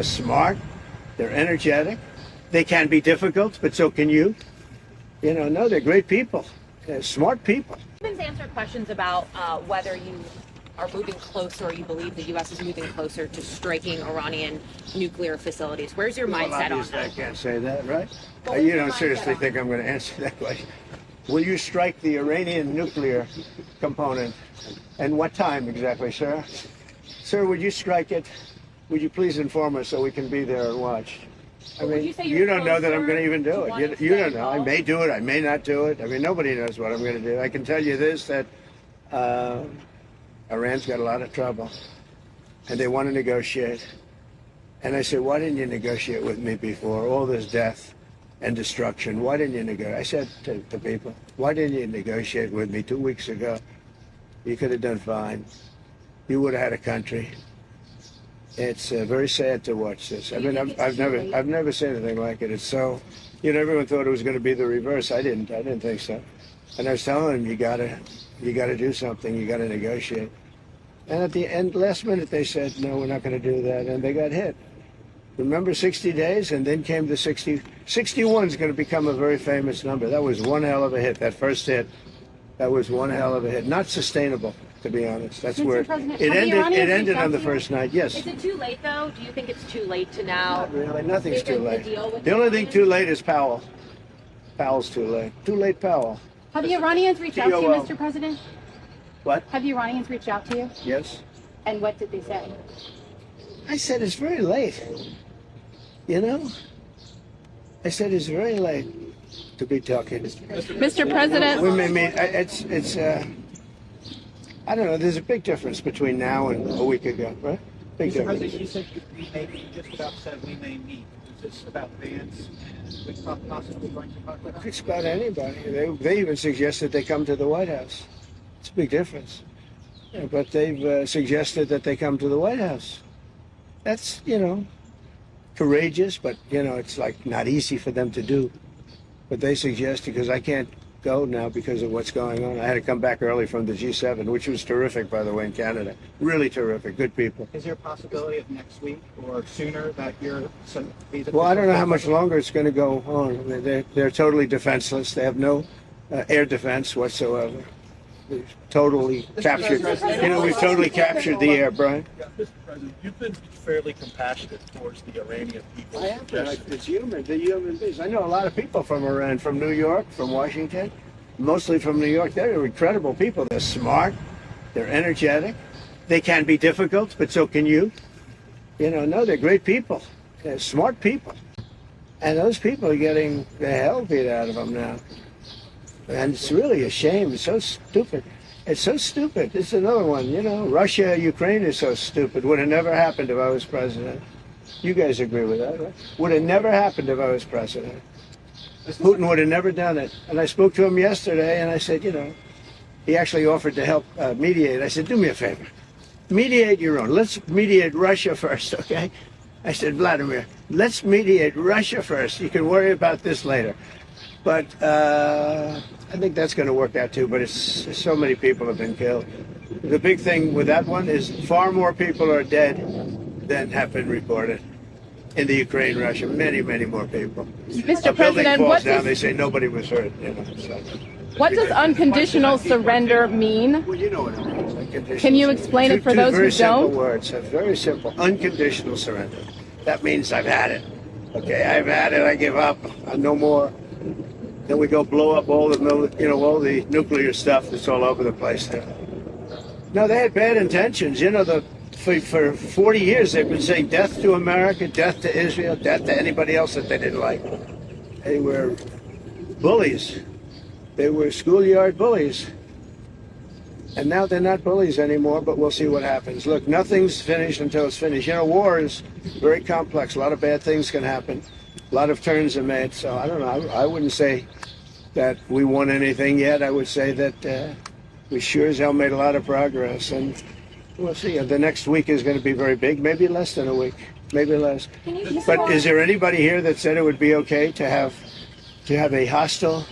They're smart. They're energetic. They can be difficult, but so can you. No, they're great people. They're smart people. You've answered questions about whether you are moving closer, or you believe the U.S. is moving closer to striking Iranian nuclear facilities. Where's your mindset on that? I can't say that, right? You don't seriously think I'm going to answer that question. Will you strike the Iranian nuclear component? And what time exactly, sir? Sir, would you strike it? Would you please inform us so we can be there and watch? I mean, you don't know that I'm going to even do it. You don't know. I may do it. I may not do it. I mean, nobody knows what I'm going to do. I can tell you this, that Iran's got a lot of trouble, and they want to negotiate. And I said, why didn't you negotiate with me before? All this death and destruction. Why didn't you negotiate? I said to people, why didn't you negotiate with me 2 weeks ago? You could have done fine. You would have had a country. It's very sad to watch this. I mean, I've never seen anything like it. It's so, everyone thought it was going to be the reverse. I didn't think so. And I was telling them, you gotta do something. You gotta negotiate. And at the end, last minute, they said, no, we're not going to do that, and they got hit. Remember 60 days, and then came the 60. 61 is going to become a very famous number. That was one hell of a hit. That first hit, that was one hell of a hit. Not sustainable, to be honest. That's where it ended. It ended on the first night. Yes. Is it too late, though? Do you think it's too late to now? Not really. Nothing's too late. The only thing too late is Powell. Powell's too late. Too late, Powell. Have the Iranians reached out to you, Mr. President? What? Have the Iranians reached out to you? Yes. And what did they say? I said it's very late. I said it's very late to be talking. Mr. President. We may meet. It's. I don't know. There's a big difference between now and a week ago, right? Big Mr. difference. President, you said we may meet. You just about said we may meet. Is this about Vance and we possibly going to talk about? It's about anybody. They even suggested they come to the White House. It's a big difference. Yeah, but they've suggested that they come to the White House. That's, courageous, but, it's like not easy for them to do. But they suggest, because I can't go now because of what's going on. I had to come back early from the G7, which was terrific, by the way, in Canada. Really terrific. Good people. Is there a possibility of next week or sooner that you're... Well, I don't know how much longer it's going to go on. They're totally defenseless. They have no air defense whatsoever. We've totally captured, we've totally captured the air, Brian. Yeah, Mr. President, you've been fairly compassionate towards the Iranian people. I have been. It's human. The human beings. I know a lot of people from Iran, from New York, from Washington, mostly from New York. They're incredible people. They're smart. They're energetic. They can be difficult, but so can you. No, they're great people. They're smart people. And those people are getting the hell beat out of them now. And it's really a shame. It's so stupid. It's so stupid. It's another one, Russia, Ukraine is so stupid. Would have never happened if I was president. You guys agree with that, right? Would have never happened if I was president. Putin would have never done it. And I spoke to him yesterday, and I said, he actually offered to help mediate. I said, do me a favor. Mediate your own. Let's mediate Russia first, okay? I said, Vladimir, let's mediate Russia first. You can worry about this later. But I think that's going to work out too. But so many people have been killed. The big thing with that one is far more people are dead than have been reported in the Ukraine, Russia. Many, many more people. Mr. President, falls down. They say nobody was hurt. So. What does unconditional surrender mean? Well, you know what it means. Unconditional Can you explain it for those who don't? Very simple words. Very simple. Unconditional surrender. That means I've had it. Okay, I've had it. I give up. No more. Then we go blow up all the, all the nuclear stuff that's all over the place there. No, they had bad intentions. For 40 years they've been saying death to America, death to Israel, death to anybody else that they didn't like. They were bullies. They were schoolyard bullies. And now they're not bullies anymore, but we'll see what happens. Look, nothing's finished until it's finished. War is very complex. A lot of bad things can happen. A lot of turns are made, so I don't know. I wouldn't say that we won anything yet. I would say that we sure as hell made a lot of progress, and we'll see. The next week is going to be very big, maybe less than a week, maybe less. But is there anybody here that said it would be okay to have a hostile,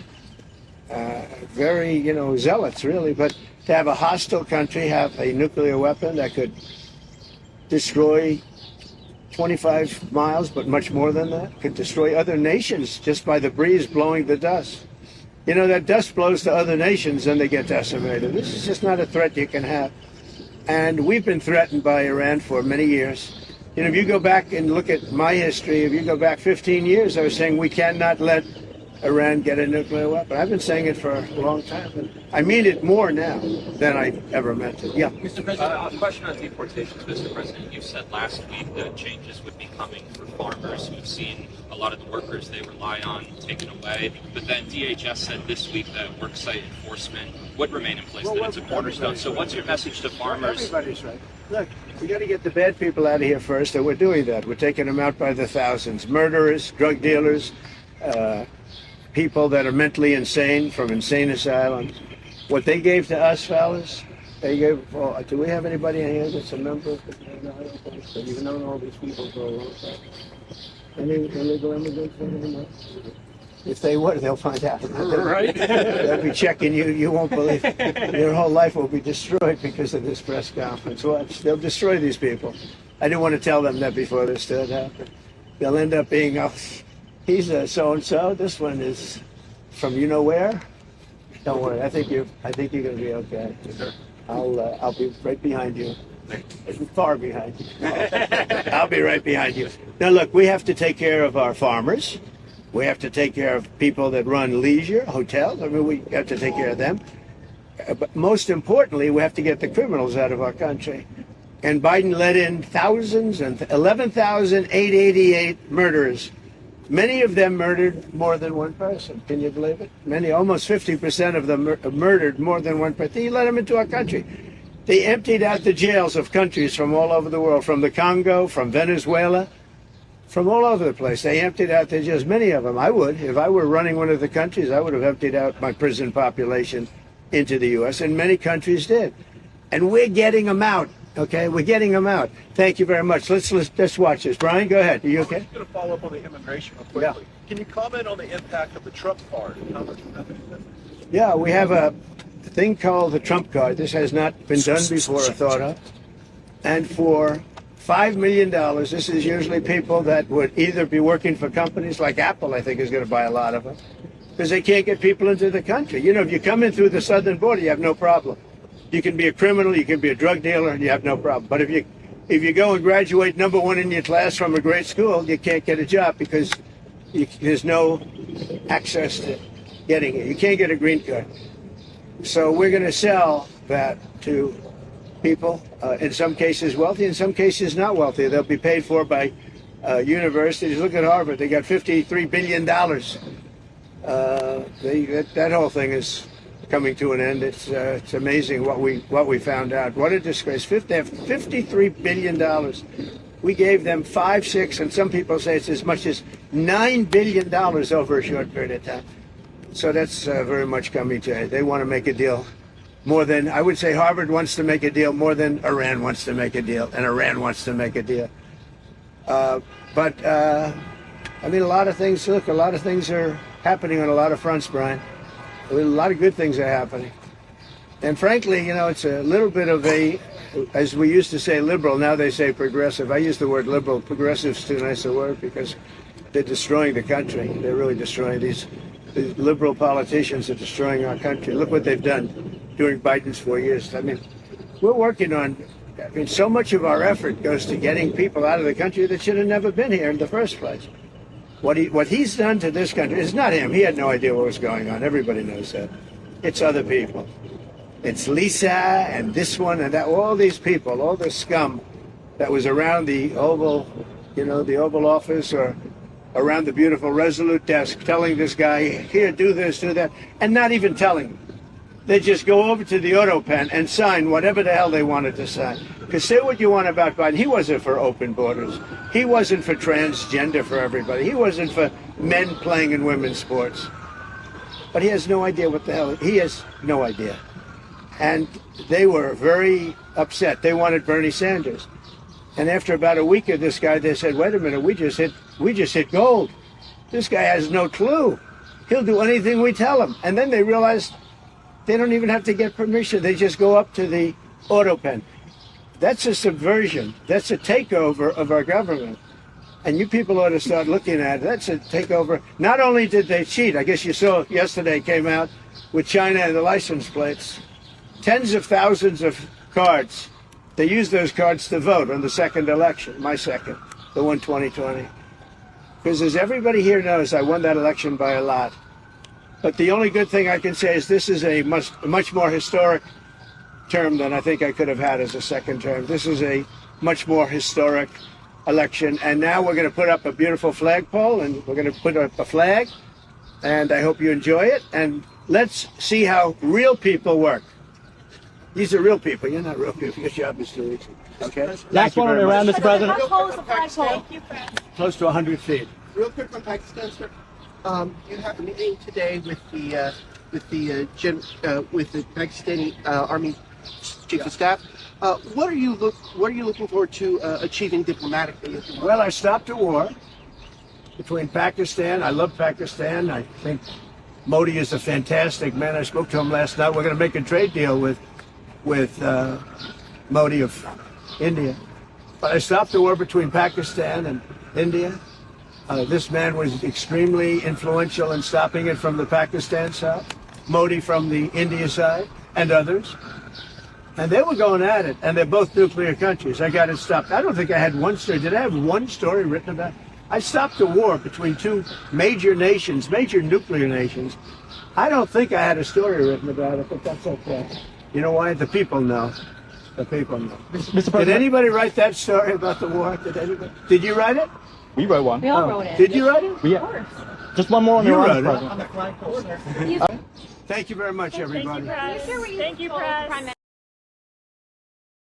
very, zealots really, but to have a hostile country have a nuclear weapon that could destroy 25 miles, but much more than that, could destroy other nations just by the breeze blowing the dust. You know, that dust blows to other nations and they get decimated. This is just not a threat you can have. And we've been threatened by Iran for many years. You know, if you go back and look at my history, if you go back 15 years, I was saying we cannot let Iran get a nuclear weapon. I've been saying it for a long time. And I mean it more now than I ever meant it. Yeah. Mr. President, a question on deportations, Mr. President. You said last week that changes would be coming for farmers who've seen a lot of the workers they rely on taken away. But then DHS said this week that worksite enforcement would remain in place, that it's a cornerstone. So what's your message to farmers? Everybody's right. Look, we got to get the bad people out of here first, and we're doing that. We're taking them out by the thousands. Murderers, drug dealers, people that are mentally insane from insane asylums. What they gave to us, fellas, they gave. Well, do we have anybody in here that's a member of the? No, I don't think so. You've known all these people for a long time. Any illegal immigrants anymore? If they were, they'll find out. Right? They'll be checking you. You won't believe it. Your whole life will be destroyed because of this press conference. Watch. They'll destroy these people. I didn't want to tell them that before this did happen. They'll end up being, oh, he's a so-and-so. This one is from you know where. Don't worry. I think you're going to be okay. I'll be right behind you. Far behind you. I'll be right behind you. Now, look, we have to take care of our farmers. We have to take care of people that run leisure, hotels. I mean, we have to take care of them. But most importantly, we have to get the criminals out of our country. And Biden let in thousands and 11,888 murderers. Many of them murdered more than one person. Can you believe it? Many, almost 50% of them murdered more than one person. He let them into our country. They emptied out the jails of countries from all over the world, from the Congo, from Venezuela, from all over the place. They emptied out the jails, many of them. I would. If I were running one of the countries, I would have emptied out my prison population into the U.S., and many countries did. And we're getting them out, okay? We're getting them out. Thank you very much. Let's watch this. Brian, go ahead. Are you okay? I'm just going to follow up on the immigration real quickly. Yeah. Can you comment on the impact of the Trump card? How much will that benefit? Yeah, we have a thing called the Trump card. This has not been done before or thought of. And for $5 million, this is usually people that would either be working for companies like Apple, I think is going to buy a lot of them, because they can't get people into the country. You know, if you come in through the southern border, you have no problem. You can be a criminal, you can be a drug dealer, and you have no problem. But if you go and graduate #1 in your class from a great school, you can't get a job because there's no access to getting it. You can't get a green card. So we're going to sell that to people, in some cases wealthy, in some cases not wealthy. They'll be paid for by universities. Look at Harvard. They got $53 billion. That whole thing is coming to an end. It's amazing what we found out. What a disgrace. They have $53 billion. We gave them 5, 6, and some people say it's as much as $9 billion over a short period of time. So that's very much coming to it. They want to make a deal more than, I would say Harvard wants to make a deal more than Iran wants to make a deal, and Iran wants to make a deal. I mean, a lot of things are happening on a lot of fronts, Brian. A lot of good things are happening. And frankly, you know, it's a little bit of a, as we used to say liberal, now they say progressive. I use the word liberal. Progressive's too nice a word because they're destroying the country. They're really destroying these liberal politicians are destroying our country. Look what they've done during Biden's 4 years. I mean, we're working on, so much of our effort goes to getting people out of the country that should have never been here in the first place. What he's done to this country is not him. He had no idea what was going on. Everybody knows that. It's other people. It's Lisa and this one and that, all these people, all the scum that was around the Oval, you know, the Oval Office or around the beautiful Resolute desk telling this guy, here, do this, do that, and not even telling him. They just go over to the auto pen and sign whatever the hell they wanted to sign. Because say what you want about Biden, he wasn't for open borders. He wasn't for transgender for everybody. He wasn't for men playing in women's sports. But he has no idea what the hell, he has no idea. And they were very upset. They wanted Bernie Sanders. And after about a week of this guy, they said, wait a minute, we just hit gold. This guy has no clue. He'll do anything we tell him. And then they realized they don't even have to get permission. They just go up to the auto pen. That's a subversion. That's a takeover of our government. And you people ought to start looking at it. That's a takeover. Not only did they cheat, I guess you saw yesterday came out with China and the license plates, tens of thousands of cards. They used those cards to vote on the second election, my second, the one 2020. Because as everybody here knows, I won that election by a lot. But the only good thing I can say is this is a much more historic term than I think I could have had as a second term. This is a much more historic election. And now we're going to put up a beautiful flagpole, and we're going to put up a flag. And I hope you enjoy it. And let's see how real people work. These are real people. You're not real people. Your job is to reach it. Okay? Last one around, Mr. President. How tall is the flagpole? Close to 100 feet. Real quick on Pakistan, sir. You have a meeting today with the Pakistani Army Chief of Staff. What are you looking forward to achieving diplomatically? Well, I stopped a war between Pakistan. I love Pakistan. I think Modi is a fantastic man. I spoke to him last night. We're going to make a trade deal with Modi of India. But I stopped the war between Pakistan and India. This man was extremely influential in stopping it from the Pakistan side, Modi from the India side, and others. And they were going at it, and they're both nuclear countries. I got it stopped. I don't think I had one story. Did I have one story written about it? I stopped a war between two major nations, major nuclear nations. I don't think I had a story written about it, but that's okay. You know why? The people know. The people know. Mr. President. Did anybody write that story about the war? Did anybody? Did you write it? We wrote one. We all wrote it. Did you write it? Yeah. Just one more on You Iran, wrote Mr. it. President. Thank you very much, everybody. Thank you, Press.